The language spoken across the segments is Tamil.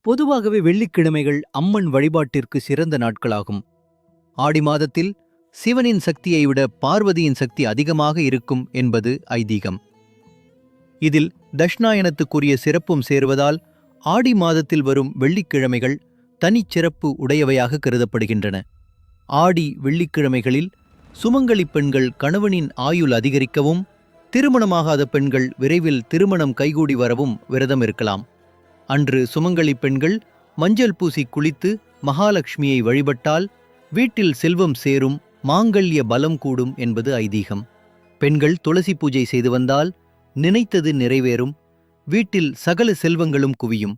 பொதுவாகவே வெள்ளிக்கிழமைகள் அம்மன் வழிபாட்டிற்கு சிறந்த நாட்களாகும். ஆடி மாதத்தில் சிவனின் சக்தியை விட பார்வதியின் சக்தி அதிகமாக இருக்கும் என்பது ஐதீகம். இதில் தட்சிணாயனத்துக்குரிய சிறப்பும் சேருவதால் ஆடி மாதத்தில் வரும் வெள்ளிக்கிழமைகள் தனிச்சிறப்பு உடையவையாக கருதப்படுகின்றன. ஆடி வெள்ளிக்கிழமைகளில் சுமங்கலி பெண்கள் கணவனின் ஆயுள் அதிகரிக்கவும், திருமணமாகாத பெண்கள் விரைவில் திருமணம் கைகூடி வரவும் விரதம் இருக்கலாம். அன்று சுமங்கலி பெண்கள் மஞ்சள் பூசி குளித்து மகாலட்சுமியை வழிபட்டால் வீட்டில் செல்வம் சேரும், மாங்கல்ய பலம் கூடும் என்பது ஐதீகம். பெண்கள் துளசி பூஜை செய்து வந்தால் நினைத்தது நிறைவேறும், வீட்டில் சகல செல்வங்களும் குவியும்,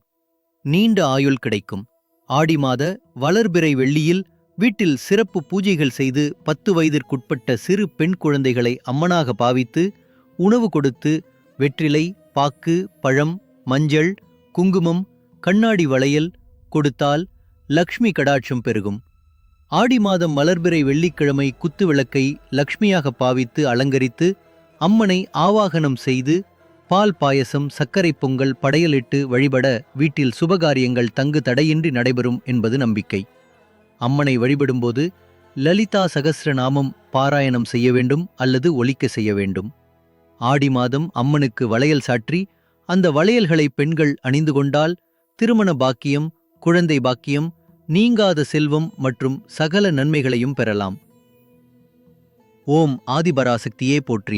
நீண்ட ஆயுள் கிடைக்கும். ஆடி மாத வளர்பிறை வெள்ளியில் வீட்டில் சிறப்பு பூஜைகள் செய்து 10 வயதிற்குட்பட்ட சிறு பெண் குழந்தைகளை அம்மனாக பாவித்து உணவு கொடுத்து வெற்றிலை, பாக்கு, பழம், மஞ்சள், குங்குமம், கண்ணாடி வளையல் கொடுத்தால் லக்ஷ்மி கடாட்சம் பெருகும். ஆடி மாதம் மலர்பிறை வெள்ளிக்கிழமை குத்துவிளக்கை லக்ஷ்மியாக பாவித்து அலங்கரித்து அம்மனை ஆவாகனம் செய்து பால் பாயசம், சர்க்கரை பொங்கல் படையலிட்டு வழிபட வீட்டில் சுபகாரியங்கள் தங்கு தடையின்றி நடைபெறும் என்பது நம்பிக்கை. அம்மனை வழிபடும்போது லலிதா சகஸ்ரநாமம் பாராயணம் செய்ய வேண்டும் அல்லது ஒலிக்க செய்ய வேண்டும். ஆடி மாதம் அம்மனுக்கு வளையல் சாற்றி அந்த வளையல்களை பெண்கள் அணிந்து கொண்டால் திருமண பாக்கியம், குழந்தை பாக்கியம், நீங்காத செல்வம் மற்றும் சகல நன்மைகளையும் பெறலாம். ஓம் ஆதிபராசக்தியே போற்றி.